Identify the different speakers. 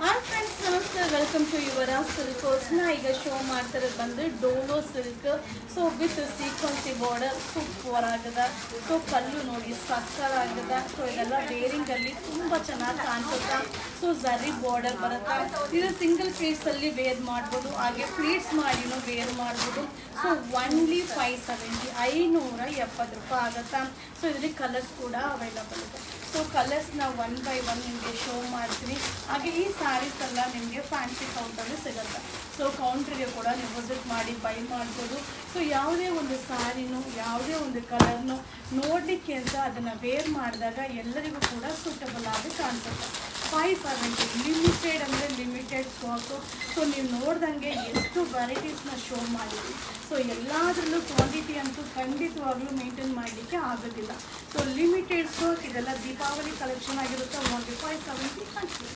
Speaker 1: Hi friends, ನಮಸ್ತೆ. Welcome to Yuvaraj silk. ಈಗ show ಮಾಡ್ತಿರೋದು ಬಂದು ಡೋಲೋ silk. So with sequence border super ಆಗದ. ಸೊ ಕಲ್ಲು ನೋಡಿ ಸಕ್ಕತ್ತಾಗದ. ಸೊ ಇದೆಲ್ಲ ವೇರಿಂಗಲ್ಲಿ ತುಂಬ ಚೆನ್ನಾಗಿ ಕಾಣಿಸುತ್ತೆ. ಸೊ ಝರಿ ಬಾರ್ಡರ್ ಬರುತ್ತೆ. ಇದು ಸಿಂಗಲ್ ಪೀಸಲ್ಲಿ ವೇರ್ ಮಾಡ್ಬೋದು, ಹಾಗೆ ಪ್ಲೀಟ್ಸ್ ಮಾಡಿನೂ ವೇರ್ ಮಾಡ್ಬೋದು. ಸೊ ಒನ್ಲಿ 570 570 ಆಗುತ್ತೆ. ಸೊ ಇದರಲ್ಲಿ ಕಲರ್ಸ್ ಕೂಡ ಅವೈಲಬಲ್ ಇದೆ. ಸೊ ಕಲರ್ಸ್ನ ಒನ್ ಬೈ ಒನ್ ನಿಮಗೆ ಶೋ ಮಾಡ್ತೀನಿ. ಹಾಗೆ ಈ ಸ್ಯಾರೀಸ್ ಎಲ್ಲ ನಿಮಗೆ ಫ್ಯಾನ್ಸಿ ಕೌಂಟರಲ್ಲಿ ಸಿಗುತ್ತೆ. ಸೊ ಕೌಂಟ್ರಿಗೆ ಕೂಡ ನೀವು ವಿಸಿಟ್ ಮಾಡಿ ಬೈ ಮಾಡ್ಬೋದು. ಸೊ ಯಾವುದೇ ಒಂದು ಸ್ಯಾರಿನೂ ಯಾವುದೇ ಒಂದು ಕಲರ್ನು ನೋಡಲಿಕ್ಕೆ ಅಂತ ಅದನ್ನು ವೇರ್ ಮಾಡಿದಾಗ ಎಲ್ಲರಿಗೂ ಕೂಡ ಸೂಟಬಲ್ ಆಗಿ ಕಾಣಿಸುತ್ತೆ. 570 ಲಿಮಿಟೆಡ್ ಅಂದರೆ ಲಿಮಿಟೆಡ್ ಸ್ಟಾಕು. ಸೊ ನೀವು ನೋಡ್ದಂಗೆ ಎಷ್ಟು ವೆರೈಟೀಸ್ನ ಶೋ ಮಾಡಿದ್ವಿ. ಸೊ ಎಲ್ಲದರಲ್ಲೂ ಕ್ವಾಂಟಿಟಿ ಅಂತೂ ಖಂಡಿತವಾಗ್ಲೂ ಮೇಂಟೈನ್ ಮಾಡಲಿಕ್ಕೆ ಆಗೋದಿಲ್ಲ. ಸೊ ಲಿಮಿಟೆಡ್ ಸ್ಟಾಕ್ ಇದೆಲ್ಲ ದೀಪಾವಳಿ ಕಲೆಕ್ಷನ್ ಆಗಿರುತ್ತೆ. 570